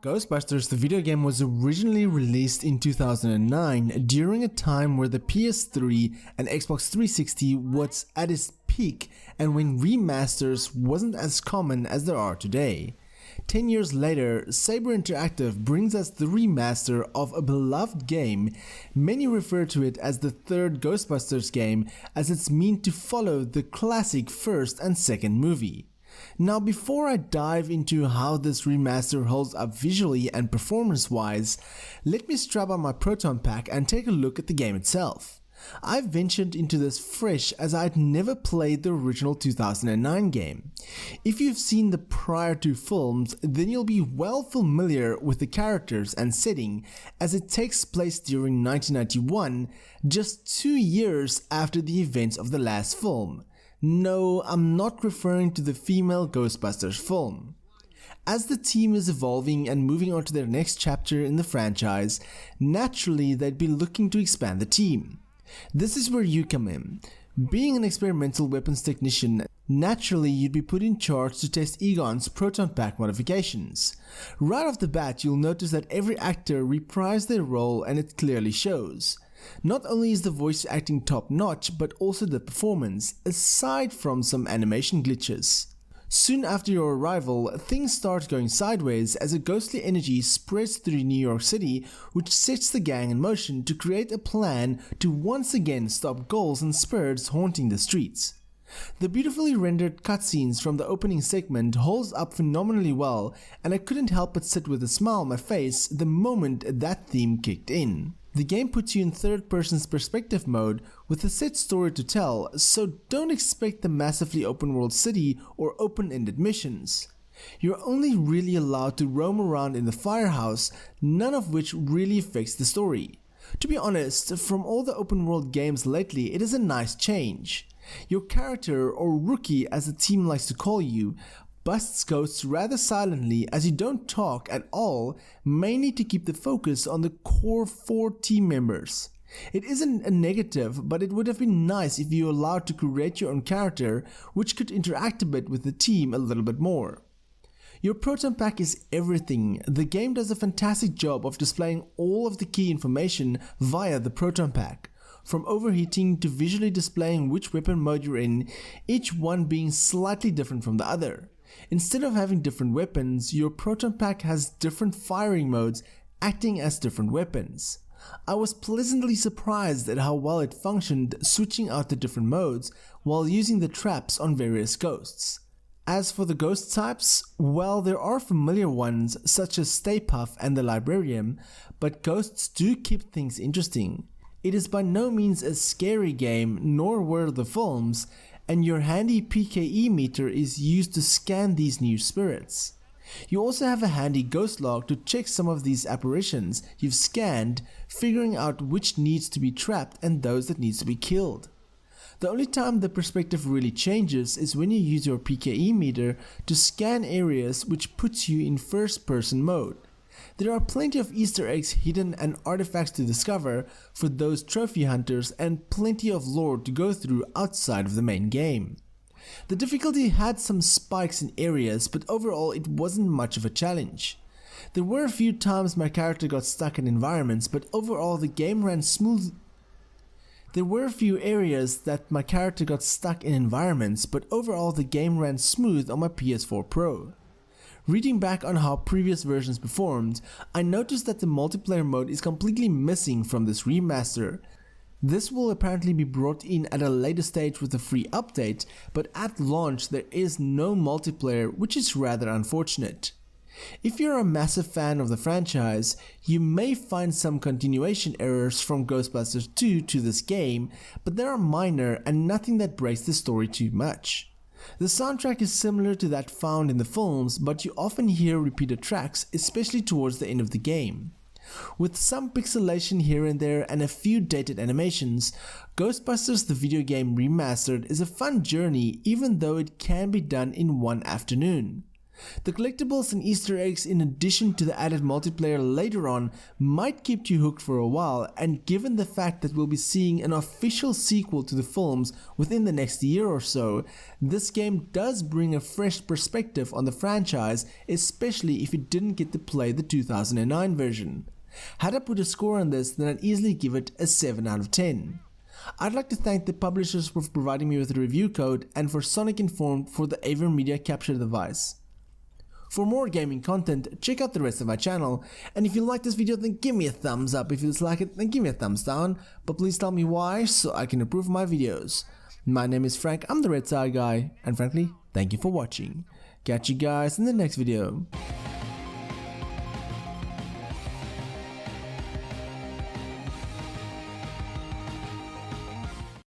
Ghostbusters, the video game, was originally released in 2009 during a time where the PS3 and Xbox 360 was at its peak and when remasters wasn't as common as there are today. 10 years later, Saber Interactive brings us the remaster of a beloved game. Many refer to it as the third Ghostbusters game as it's meant to follow the classic first and second movie. Now, before I dive into how this remaster holds up visually and performance-wise, let me strap on my Proton pack and take a look at the game itself. I ventured into this fresh as I had never played the original 2009 game. If you've seen the prior two films, then you'll be well familiar with the characters and setting, as it takes place during 1991, just 2 years after the events of the last film. No, I'm not referring to the female Ghostbusters film. As the team is evolving and moving on to their next chapter in the franchise, naturally they'd be looking to expand the team. This is where you come in. Being an experimental weapons technician, naturally you'd be put in charge to test Egon's Proton Pack modifications. Right off the bat, you'll notice that every actor reprised their role and it clearly shows. Not only is the voice acting top notch, but also the performance, aside from some animation glitches. Soon after your arrival, things start going sideways as a ghostly energy spreads through New York City, which sets the gang in motion to create a plan to once again stop ghouls and spirits haunting the streets. The beautifully rendered cutscenes from the opening segment holds up phenomenally well, and I couldn't help but sit with a smile on my face the moment that theme kicked in. The game puts you in third person's perspective mode with a set story to tell, so don't expect the massively open world city or open-ended missions. You're only really allowed to roam around in the firehouse, none of which really affects the story. To be honest, from all the open world games lately, it is a nice change. Your character, or rookie as the team likes to call you, busts ghosts rather silently as you don't talk at all, mainly to keep the focus on the core 4 team members. It isn't a negative, but it would have been nice if you were allowed to create your own character, which could interact a bit with the team a little bit more. Your Proton Pack is everything. The game does a fantastic job of displaying all of the key information via the Proton Pack. From overheating to visually displaying which weapon mode you're in, each one being slightly different from the other. Instead of having different weapons, your Proton Pack has different firing modes acting as different weapons. I was pleasantly surprised at how well it functioned switching out the different modes while using the traps on various ghosts. As for the ghost types, well, there are familiar ones such as Stay Puft and the Librarian, but ghosts do keep things interesting. It is by no means a scary game, nor were the films, and your handy PKE meter is used to scan these new spirits. You also have a handy ghost log to check some of these apparitions you've scanned, figuring out which needs to be trapped and those that needs to be killed. The only time the perspective really changes is when you use your PKE meter to scan areas, which puts you in first person mode. There are plenty of Easter eggs hidden and artifacts to discover for those trophy hunters, and plenty of lore to go through outside of the main game. The difficulty had some spikes in areas, but overall it wasn't much of a challenge. There were a few times my character got stuck in environments, but overall the game ran smooth. There were a few areas that my character got stuck in environments, but overall the game ran smooth on my PS4 Pro. Reading back on how previous versions performed, I noticed that the multiplayer mode is completely missing from this remaster. This will apparently be brought in at a later stage with a free update, but at launch there is no multiplayer, which is rather unfortunate. If you're a massive fan of the franchise, you may find some continuation errors from Ghostbusters 2 to this game, but they are minor and nothing that breaks the story too much. The soundtrack is similar to that found in the films, but you often hear repeated tracks, especially towards the end of the game. With some pixelation here and there and a few dated animations, Ghostbusters the video game remastered is a fun journey, even though it can be done in one afternoon. The collectibles and Easter eggs in addition to the added multiplayer later on might keep you hooked for a while, and given the fact that we'll be seeing an official sequel to the films within the next year or so, this game does bring a fresh perspective on the franchise, especially if you didn't get to play the 2009 version. Had I put a score on this, then I'd easily give it a 7 out of 10. I'd like to thank the publishers for providing me with a review code and for Sonic Informed for the AverMedia capture device. For more gaming content, check out the rest of my channel, and if you like this video then give me a thumbs up, if you dislike it then give me a thumbs down, but please tell me why so I can improve my videos. My name is Frank, I'm the RedTieGuy, and frankly, thank you for watching. Catch you guys in the next video.